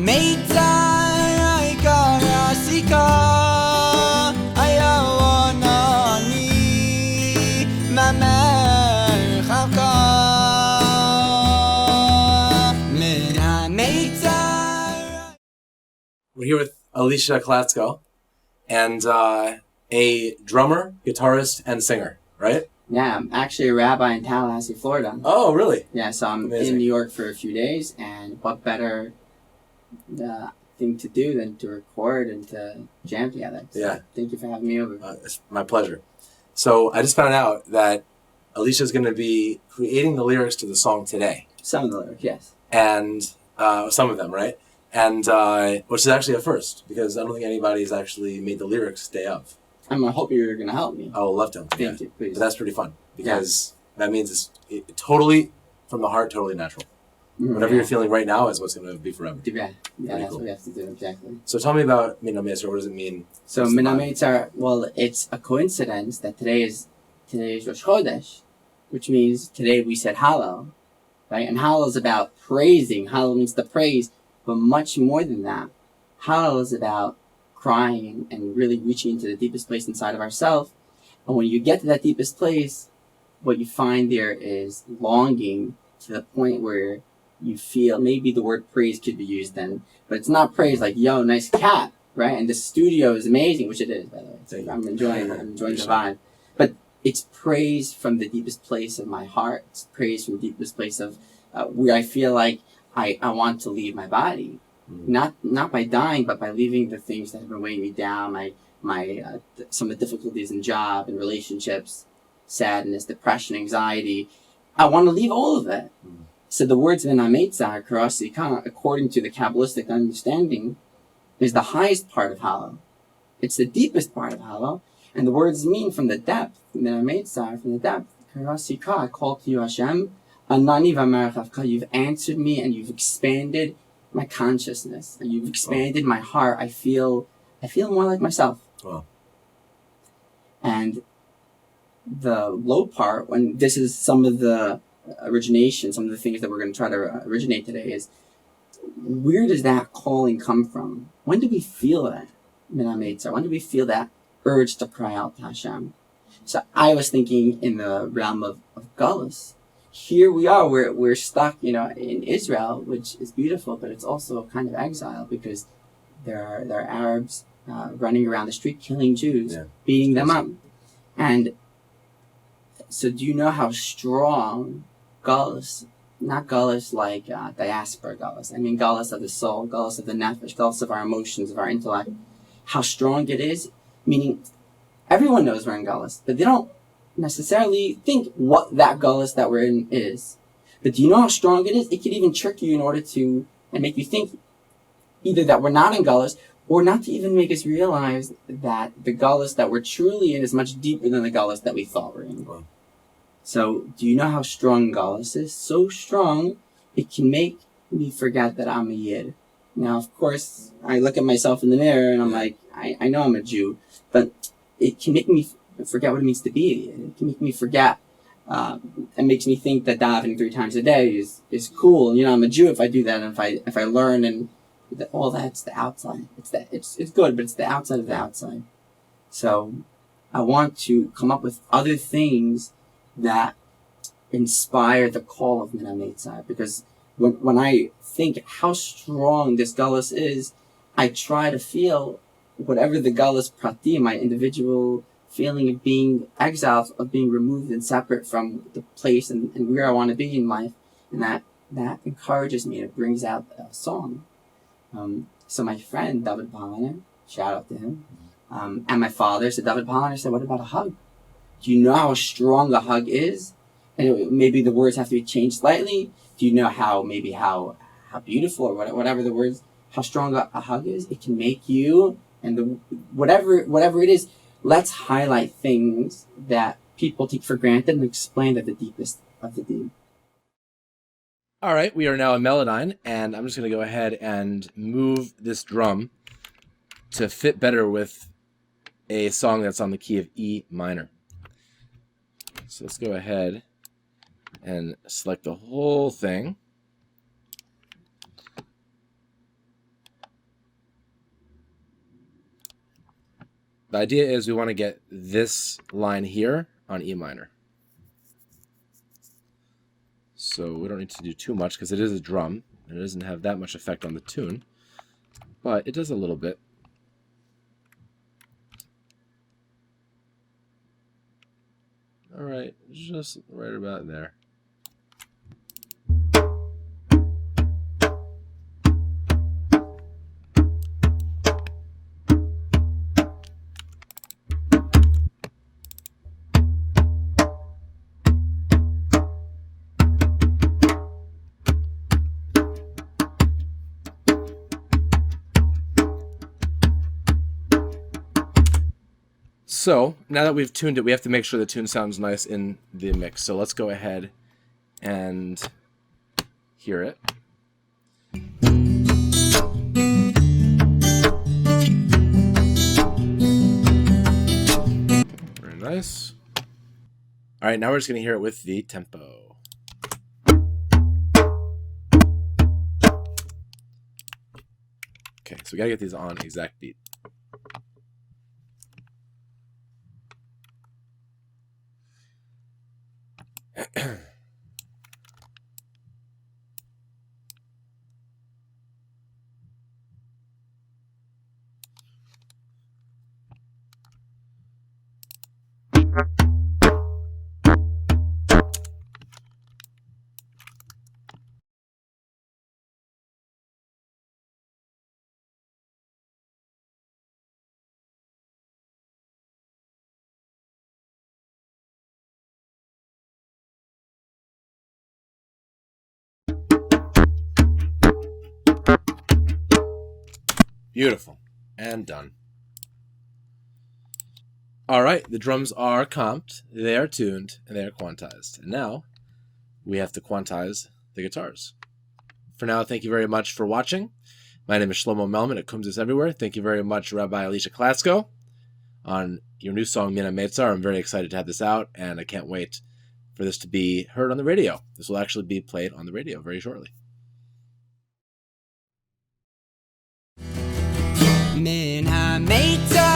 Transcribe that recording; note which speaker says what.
Speaker 1: Hameitzar karasika ayawanani mamerchaka min Hameitzar.
Speaker 2: We're here with Elisha Klatzko, and a drummer, guitarist, and singer, right?
Speaker 3: Yeah, I'm actually a rabbi in Tallahassee, Florida.
Speaker 2: Oh, really?
Speaker 3: Yeah, so I'm
Speaker 2: Amazing.
Speaker 3: in New York for a few days, and what better thing to do than to record and to jam together. So
Speaker 2: Yeah.
Speaker 3: Thank you for having me over.
Speaker 2: It's my pleasure. So I just found out that Alicia's going to be creating the lyrics to the song today.
Speaker 3: Some of the lyrics, yes.
Speaker 2: And some of them, right? And which is actually a first, because I don't think anybody's actually made the lyrics day of.
Speaker 3: I hope you're going to help me.
Speaker 2: I would love to.
Speaker 3: Thank you, please.
Speaker 2: But that's pretty fun, because that means it's totally, from the heart, totally natural. Whatever you're feeling right now is what's going to be forever.
Speaker 3: Yeah, that's
Speaker 2: cool.
Speaker 3: what we have to do, exactly.
Speaker 2: So tell me about Hameitzar. What does it mean?
Speaker 3: So Hameitzar, well, it's a coincidence that today is Rosh Chodesh, which means today we said Hallel, right? And Hallel is about praising. Hallel means to praise, but much more than that. Hallel is about crying and really reaching into the deepest place inside of ourselves. And when you get to that deepest place, what you find there is longing to the point where you feel, maybe the word praise could be used then, but it's not praise like, yo, nice cat, right? And the studio is amazing, which it is, by the way. So I'm enjoying the vibe. But it's praise from the deepest place of my heart. It's praise from the deepest place of where I feel like I want to leave my body. Not by dying, but by leaving the things that have been weighing me down, some of the difficulties in job and relationships, sadness, depression, anxiety. I want to leave all of it. So the words of Hameitzar, according to the Kabbalistic understanding, is the highest part of Hallel. It's the deepest part of Hallel. And the words mean from the depth, Hameitzar, from the depth, I call to you Hashem, Anani v'amarachavka, you've answered me and you've expanded my consciousness and you've expanded my heart. I feel more like myself.
Speaker 2: Wow.
Speaker 3: And the low part, when this is some of the origination, some of the things that we're going to try to originate today, is where does that calling come from? When do we feel that Hameitzar? When do we feel that urge to cry out to Hashem? So I was thinking in the realm of Galus. Here we are, we're stuck, in Israel, which is beautiful, but it's also a kind of exile, because there are Arabs running around the street killing Jews, beating them up. And so do you know how strong Galus, not Galus like diaspora Galus, I mean Galus of the soul, Galus of the nefesh, Galus of our emotions, of our intellect, how strong it is, meaning everyone knows we're in Galus, but they don't necessarily think what that Galus that we're in is. But do you know how strong it is? It could even trick you in order to, and make you think either that we're not in Galus, or not to even make us realize that the Galus that we're truly in is much deeper than the Galus that we thought we're in.
Speaker 2: Wow.
Speaker 3: So, do you know how strong Galus is? So strong, it can make me forget that I'm a Yid. Now, of course, I look at myself in the mirror and I'm like, I know I'm a Jew, but it can make me forget what it means to be a Yid. It can make me forget. It makes me think that davening 3 times a day is cool. I'm a Jew if I do that, and if I learn, and all that's the outside. It's good, but it's the outside of the outside. So, I want to come up with other things that inspire the call of Hameitzar, because when I think how strong this Galus is, I try to feel whatever the Galus Prati, my individual feeling of being exiled, of being removed and separate from the place and where I want to be in life, and that encourages me. It brings out a song. So my friend David Polliner, shout out to him, and my father said, David Polliner said, what about a hug? Do you know how strong a hug is? And maybe the words have to be changed slightly. Do you know how beautiful, or whatever the words, how strong a hug is? It can make you, and whatever it is, let's highlight things that people take for granted and explain at the deepest of the deep.
Speaker 2: All right, we are now in Melodyne, and I'm just going to go ahead and move this drum to fit better with a song that's on the key of E minor. So let's go ahead and select the whole thing. The idea is we want to get this line here on E minor. So we don't need to do too much because it is a drum and it doesn't have that much effect on the tune, but it does a little bit. All right, just right about there. So now that we've tuned it, we have to make sure the tune sounds nice in the mix. So let's go ahead and hear it. Very nice. All right, now we're just going to hear it with the tempo. Okay, so we got to get these on exact beat. Beautiful. And done. All right, the drums are comped, they are tuned, and they are quantized. And now we have to quantize the guitars. For now, thank you very much for watching. My name is Shlomo Melman. It comes us everywhere. Thank you very much, Rabbi Elisha Klatzko, on your new song, Hameitzar. I'm very excited to have this out, and I can't wait for this to be heard on the radio. This will actually be played on the radio very shortly.
Speaker 1: Min Hameitzar